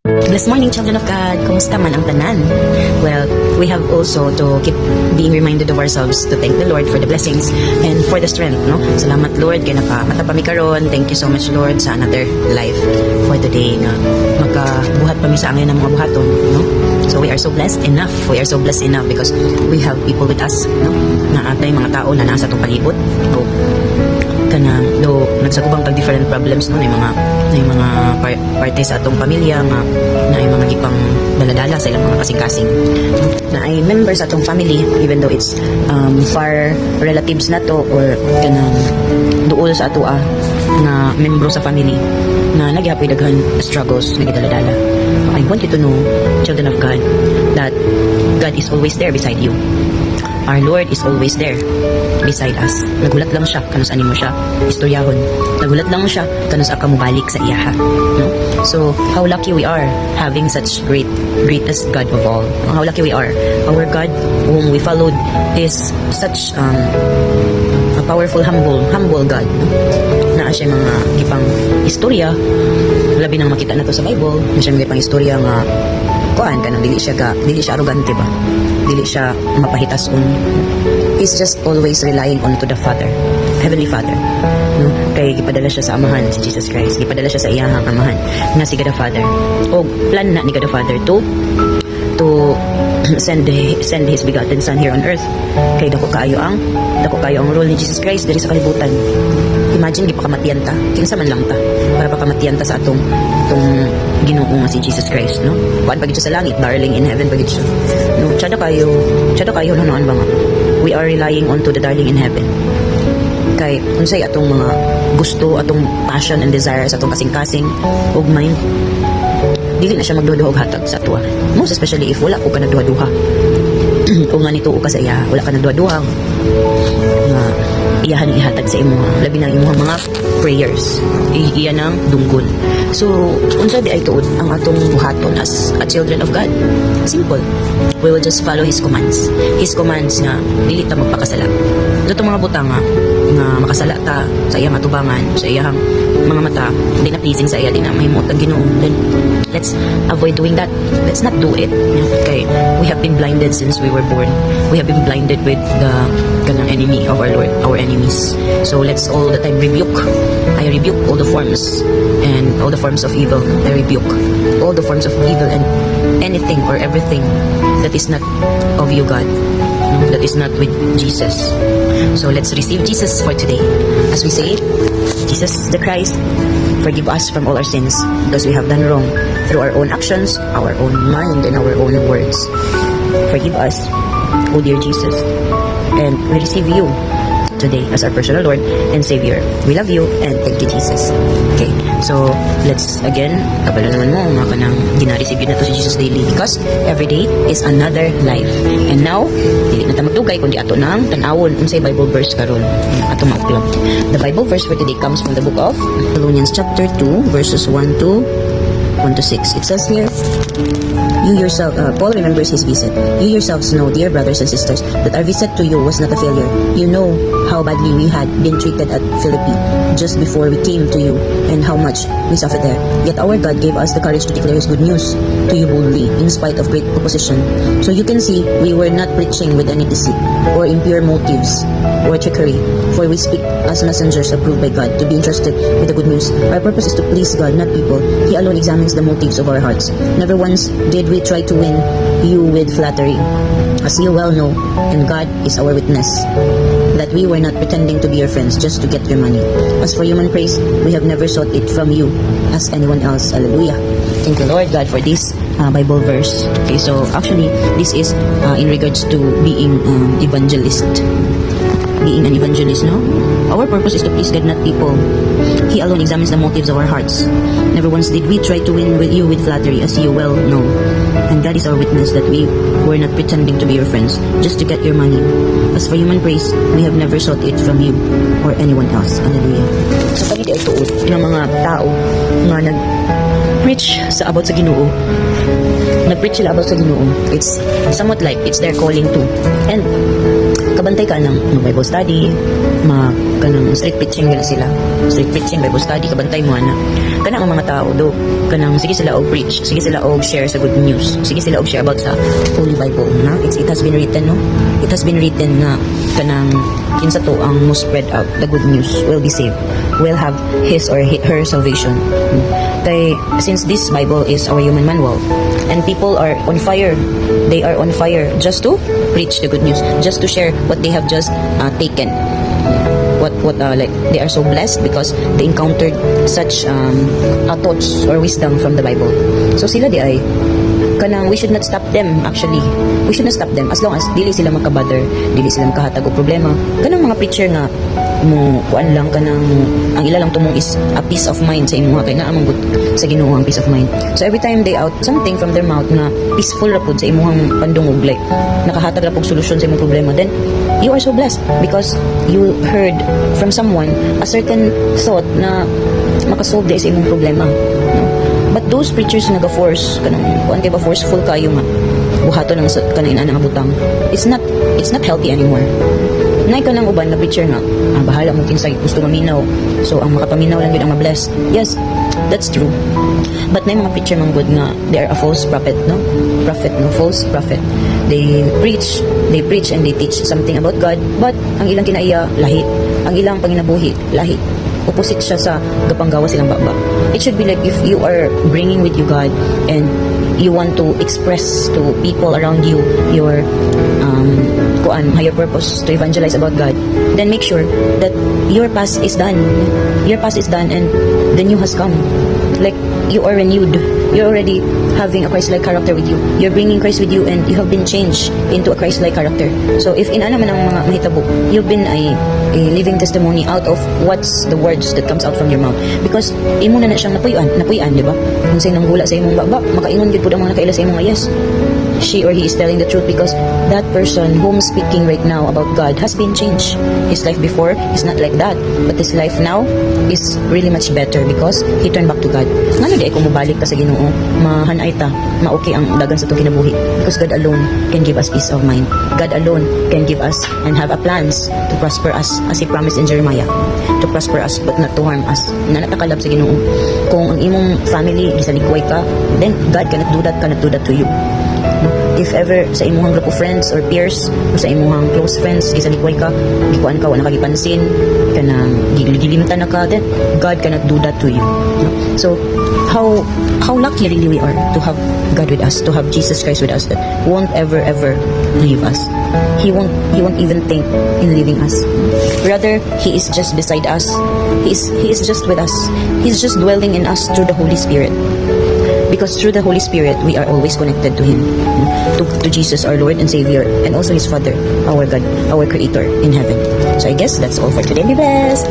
Blessed morning, children of God. Kumusta man ang tanan? Well, we have also to keep being reminded of ourselves to thank the Lord for the blessings and for the strength, no? Salamat, Lord, kay nakamataba mi karon. Thank you so much, Lord, sa another life for today na makabuhat pa mi sa angin ng mga buhaton, no? So we are so blessed enough. We are so blessed enough because we have people with us, no? Na atay mga tao na nasa atong palibot. No? Kana do nagsagubang tag different problems no, na mga parte sa atong pamilya nga na ay mga gipang daladala sa ilang mga kasing-kasing na ay members sa atong family, even though it's far relatives na to or kanang duol sa ato na membro sa family na nagihapon daghan struggles na gidaladala. I want you to know, children of God, that God is always there beside you. Our Lord is always there beside us. Nagulat lang siya kanus ani mo siya istoryahon. Nagulat lang mo siya kanus aka mo balik sa iyaha, no? So how lucky we are having such greatest God of all. How lucky we are. Our God whom we followed is such a powerful, humble God, no? Na siya mga gipang istorya, labi nang makita nato sa Bible, na siya mga gipang istorya nga kuan kanang dili siya arrogante ba, dili siya mapahitas he's just always relying on to the Father, Heavenly Father, no? Kay gipadala siya sa amahan, si Jesus Christ, gipadala siya sa iyahang amahan nga si God the Father, o plan na ni God the Father to send his begotten Son here on earth. Kay dako kaayo ang role ni Jesus Christ diri sa kalibutan. Imagine gipakamatian ta, kinsa man lang ta para pakamatian ta sa atong Ginoo nga si Jesus Christ, no? Kuan pagid siya sa langit, darling in heaven pagid siya, no? Tsada kayo hanoan ba nga, we are relying on to the darling in heaven. Kay unsay atong mga gusto, atong passion and desire sa atong kasing-kasing ug mind, dili na siya magduha-duha og hatag sa ato, most especially if wala ko ka nagduha-duha. Kung nga nituo ka sa iya, wala ka nagduha-duha nga iyahan ihatag sa imo, labi na imo mga prayers, iyan ang dunggon. So unsa di ay tuod ang atong buhaton as a children of God? Simple, we will just follow His commands nga dili ta magpakasala. Ito mga butang nga makasala ta sa iyang atubangan, sa iyang mga mata, hindi na pleasing sa iya, di na mahimot ang Ginoo, then let's avoid doing that. Let's not do it, okay? We have been blinded since we were born. We have been blinded with the kanang enemy of our Lord, our enemies. So let's all the time rebuke. I rebuke all the forms and all the forms of evil. I rebuke all the forms of evil and anything or everything that is not of you, God, that is not with Jesus. So let's receive Jesus for today. As we say, Jesus the Christ, forgive us from all our sins because we have done wrong through our own actions, our own mind, and our own words. Forgive us, oh dear Jesus, and we receive you today as our personal Lord and Savior. We love you and thank you, Jesus. Okay, so let's again, kabalo naman mo mga kanang gina-receive yun na to si Jesus daily because every day is another life. And now, dili na ta magdugay kundi ato nang tan-awon unsay Bible verse karon ato mauplam. The Bible verse for today comes from the book of Thessalonians chapter 2 verses 1 to 6. It says here, Paul remembers his visit. You yourselves know, dear brothers and sisters, that our visit to you was not a failure. You know how badly we had been treated at Philippi just before we came to you and how much we suffered there. Yet our God gave us the courage to declare His good news to you boldly in spite of great opposition. So you can see we were not preaching with any deceit or impure motives or trickery, for we speak as messengers approved by God to be entrusted with the good news. Our purpose is to please God, not people. He alone examines the motives of our hearts. Never once did we try to win you with flattery, as you well know, and God is our witness, that we were not pretending to be your friends just to get your money. As for human praise, we have never sought it from you as anyone else. Hallelujah. Thank you, Lord God, for this Bible verse. Okay, so actually, this is in regards to being evangelist. Being an evangelist, no? Our purpose is to please God, not people. He alone examines the motives of our hearts. Never once did we try to win with you with flattery, as you well know. And God is our witness that we were not pretending to be your friends just to get your money. As for human praise, we have never sought it from you or anyone else. Hallelujah. Sa paligid ay tuod ng mga tao nga nag-preach sa about sa Ginoo. Nag-preach sila about sa Ginoo. It's somewhat like it's their calling too. And kabantay ka ng Bible study, kanang street preaching gana sila. Street preaching, Bible study, kabantay mo na. Kanang ang mga tao do, kanang sige sila og preach, sige sila og share sa good news, sige sila og share about sa Holy Bible, na? It has been written, no? It has been written na kanang kinsa to ang mo spread out the good news will be saved, will have his or her salvation. Kay since this Bible is our human manual, and people are on fire, they are on fire just to preach the good news, just to share what they have just taken. What like they are so blessed because they encountered such thoughts or wisdom from the Bible. So sila di ay kanang we should not stop them. Actually, we should not stop them as long as dili sila magka-bother, dili sila makahatag og problema. Kanang mga preacher nga mo kuan lang kanang ang ila lang tumong is a peace of mind sa imuha kay naa man gud sa Ginoo ang peace of mind. So every time they out something from their mouth na peaceful ra pud sa imuhang pandungog, like nakahatag ra pug solusyon sa imong problema, then you are so blessed because you heard from someone a certain thought na makasolve sa imong problema, no? But those preachers na naga-force kanang kuan kay ba forceful kayo nga buhaton ng kanang inana nga butang, it's not healthy anymore. Nay ka nang uban na preacher nga bahala mo kinsay gusto maminaw, so ang makapaminaw lang yun ang mablessed. Yes, that's true. But nay mga preacher man good nga they are a false prophet, no? False prophet. They preach and they teach something about God, but ang ilang kinaiya lahi, ang ilang panginabuhi lahi, opposite siya sa gapanggawa silang baba. It should be like if you are bringing with you God and you want to express to people around you your higher purpose to evangelize about God, then make sure that your past is done and the new has come. Like you are renewed, you're already having a Christ-like character with you, you're bringing Christ with you, and you have been changed into a Christ-like character. So if inana man ang mga mahitabo, you've been a living testimony out of what's the words that comes out from your mouth, because imo na siyang napuyan, di ba? Kung say nang gula sa imong baba, makaingon gid pud ang mga nakaila sa imong yes, she or he is telling the truth, because that person whom speaking right now about God has been changed. His life before is not like that, but his life now is really much better because he turned back to God. Ngano di ay kumubalik ka sa Ginoo, mahanay ta, maokey ang dagan sa itong kinabuhi, because God alone can give us peace of mind. God alone can give us and have a plans to prosper us, as he promised in Jeremiah, to prosper us but not to harm us. Nanatakalab sa Ginoo. Kung ang imong family gisaligway ka, then God cannot do that to you. If ever sa imuhang group of friends or peers o sa imuhang close friends gisaligway ka, gikuan ka, wala kagipansin, kanang gilimtan na ka, then God cannot do that to you, no? So how lucky really we are to have God with us, to have Jesus Christ with us, that won't ever leave us. He won't even think in leaving us. Rather, he is just beside us. He is just with us. He's just dwelling in us through the Holy Spirit. Because through the Holy Spirit, we are always connected to Him, to Jesus, our Lord and Savior, and also His Father, our God, our Creator in heaven. So I guess that's all for today. Be blessed!